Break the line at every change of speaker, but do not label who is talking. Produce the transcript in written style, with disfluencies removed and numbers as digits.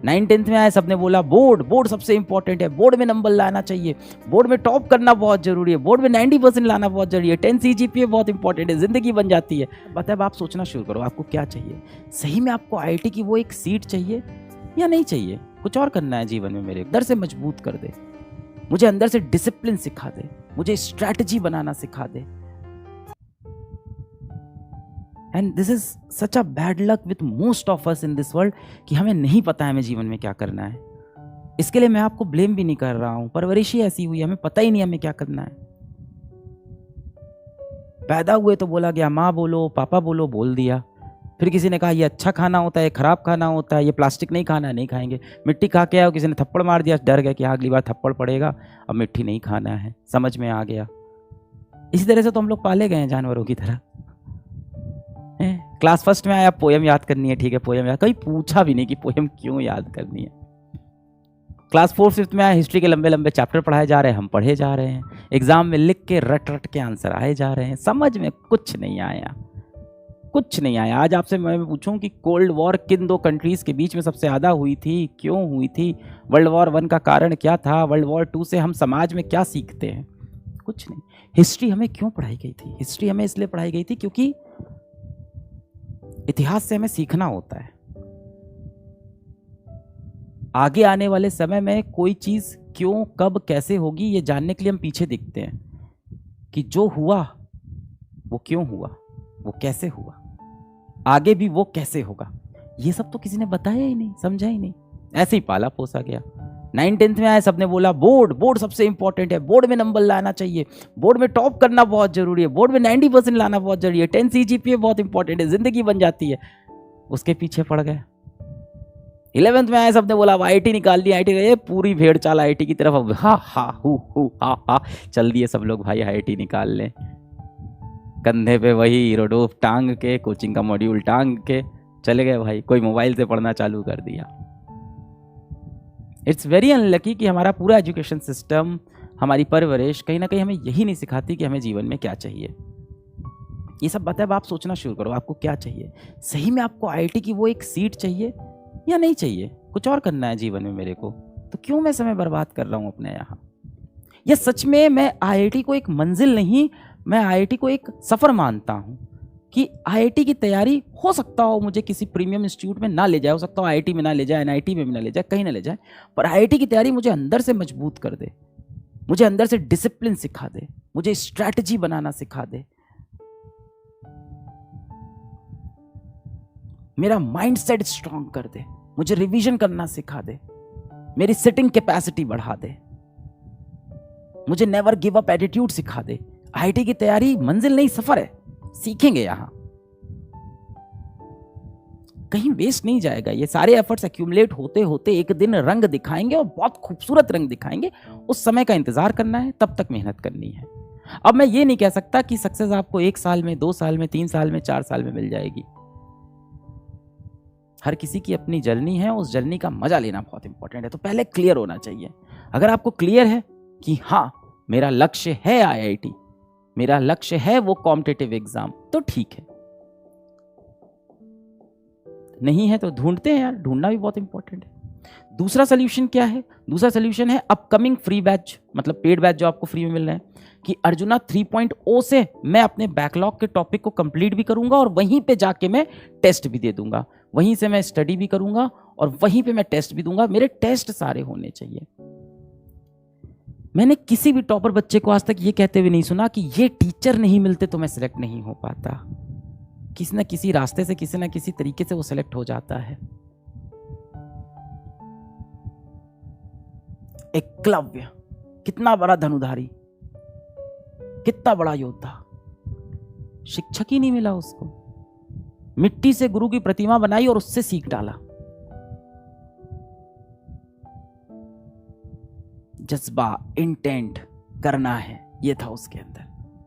9th-10th में आए, सबने बोला बोर्ड बोर्ड सबसे इंपॉर्टेंट है, बोर्ड में नंबर लाना चाहिए, बोर्ड में टॉप करना बहुत जरूरी है, बोर्ड में 90% लाना बहुत जरूरी है, 10 CGPA बहुत इंपॉर्टेंट है, जिंदगी बन जाती है। मतलब आप सोचना शुरू करो आपको क्या चाहिए। सही में आपको IIT की वो एक सीट चाहिए या नहीं चाहिए? कुछ और करना है जीवन में। मेरे अंदर से मजबूत कर दे, मुझे अंदर से डिसिप्लिन सिखा दे, मुझे स्ट्रैटेजी बनाना सिखा दे। And this is such a bad luck with most of us in this world कि हमें नहीं पता है हमें जीवन में क्या करना है। इसके लिए मैं आपको ब्लेम भी नहीं कर रहा हूं, परवरिश ही ऐसी हुई, हमें पता ही नहीं हमें क्या करना है। पैदा हुए तो बोला गया माँ बोलो पापा बोलो, बोल दिया। फिर किसी ने कहा ये अच्छा खाना होता है, खराब खाना होता है, ये प्लास्टिक नहीं खाना, नहीं खाएंगे। मिट्टी खा के आए, किसी ने थप्पड़ मार दिया, डर गया कि अगली बार थप्पड़ पड़ेगा, अब मिट्टी नहीं खाना है, समझ में आ गया। इसी तरह से तो हम लोग पाले गए हैं जानवरों की तरह। क्लास फर्स्ट में आया, पोयम याद करनी है, ठीक है पोयम याद, कभी पूछा भी नहीं कि पोयम क्यों याद करनी है। क्लास 4th-5th में आया, हिस्ट्री के लंबे लंबे चैप्टर पढ़ाए जा रहे हैं, हम पढ़े जा रहे हैं, एग्जाम में लिख के रट रट के आंसर आए जा रहे हैं, समझ में कुछ नहीं आया, कुछ नहीं आया। आज आपसे मैं पूछूं कि कोल्ड वॉर किन 2 कंट्रीज के बीच में सबसे ज्यादा हुई थी, क्यों हुई थी, वर्ल्ड वॉर 1 का कारण क्या था, वर्ल्ड वॉर 2 से हम समाज में क्या सीखते हैं, कुछ नहीं। हिस्ट्री हमें क्यों पढ़ाई गई थी? हिस्ट्री हमें इसलिए पढ़ाई गई थी क्योंकि इतिहास से हमें सीखना होता है। आगे आने वाले समय में कोई चीज क्यों कब कैसे होगी ये जानने के लिए हम पीछे देखते हैं कि जो हुआ वो क्यों हुआ, वो कैसे हुआ, आगे भी वो कैसे होगा। ये सब तो किसी ने बताया ही नहीं, समझा ही नहीं, ऐसे ही पाला पोसा गया। 9th-10th में आए, सबने बोला बोर्ड बोर्ड सबसे इंपॉर्टेंट है, बोर्ड में नंबर लाना चाहिए, बोर्ड में टॉप करना बहुत जरूरी है, बोर्ड में 90% लाना बहुत जरूरी है, 10 CGPA बहुत इंपॉर्टेंट है, जिंदगी बन जाती है। उसके पीछे पड़ गए। 11th में आए, सबने बोला IIT निकाल दी, IIT ये पूरी भेड़ चाल IIT की तरफ, अब हा हा हु हा चल दिए सब लोग भाई IIT निकाल लें। कंधे पे वही रोडोफ टांग के, कोचिंग का मॉड्यूल टांग के चले गए भाई, कोई मोबाइल से पढ़ना चालू कर दिया। इट्स वेरी अनलकी कि हमारा पूरा एजुकेशन सिस्टम, हमारी परवरिश कहीं ना कहीं हमें यही नहीं सिखाती कि हमें जीवन में क्या चाहिए। ये सब बातें अब आप सोचना शुरू करो आपको क्या चाहिए। सही में आपको IIT की वो एक सीट चाहिए या नहीं चाहिए? कुछ और करना है जीवन में मेरे को, तो क्यों मैं समय बर्बाद कर रहा हूं अपने यहाँ? या सच में मैं IIT को एक मंजिल नहीं, मैं IIT को एक सफर मानता हूं कि IIT की तैयारी हो सकता हो मुझे किसी प्रीमियम इंस्टीट्यूट में ना ले जाए, हो सकता हो IIT में ना ले जाए, NIT में भी ना ले जाए, कहीं ना ले जाए, पर IIT की तैयारी मुझे अंदर से मजबूत कर दे, मुझे अंदर से डिसिप्लिन सिखा दे, मुझे स्ट्रैटेजी बनाना सिखा दे, मेरा माइंडसेट स्ट्रांग कर दे, मुझे रिवीजन करना सिखा दे, मेरी सिटिंग कैपेसिटी बढ़ा दे, मुझे नेवर गिव अप एटीट्यूड सिखा दे। IIT की तैयारी मंजिल नहीं सफर है, सीखेंगे यहां, कहीं वेस्ट नहीं जाएगा। ये सारे एफर्ट्स एक्यूमुलेट होते होते एक दिन रंग दिखाएंगे और बहुत खूबसूरत रंग दिखाएंगे। उस समय का इंतजार करना है, तब तक मेहनत करनी है। अब मैं ये नहीं कह सकता कि सक्सेस आपको 1 साल में, 2 साल में, 3 साल में, 4 साल में मिल जाएगी। हर किसी की अपनी जर्नी है, उस जर्नी का मजा लेना बहुत इंपॉर्टेंट है। तो पहले क्लियर होना चाहिए। अगर आपको क्लियर है कि हाँ मेरा लक्ष्य है IIT, मेरा लक्ष्य है वो कॉम्पिटिटिव एग्जाम, तो ठीक है। नहीं है तो ढूंढते हैं यार, ढूंढना भी बहुत इंपॉर्टेंट है। दूसरा सोल्यूशन क्या है? दूसरा सोल्यूशन है अपकमिंग फ्री बैच, मतलब पेड बैच जो आपको फ्री में मिल रहे हैं, कि अर्जुना 3.0 से मैं अपने बैकलॉग के टॉपिक को कंप्लीट भी करूंगा और वहीं पे जाके मैं टेस्ट भी दे दूंगा, वहीं से मैं स्टडी भी करूंगा और वहीं पे मैं टेस्ट भी दूंगा। मेरे टेस्ट सारे होने चाहिए। मैंने किसी भी टॉपर बच्चे को आज तक ये कहते हुए नहीं सुना कि ये टीचर नहीं मिलते तो मैं सिलेक्ट नहीं हो पाता। किसी ना किसी रास्ते से, किसी ना किसी तरीके से वो सिलेक्ट हो जाता है। एकलव्य कितना बड़ा धनुधारी, कितना बड़ा योद्धा, शिक्षक ही नहीं मिला उसको, मिट्टी से गुरु की प्रतिमा बनाई और उससे सीख डाला। जज्बा, इंटेंट करना है, ये था उसके अंदर।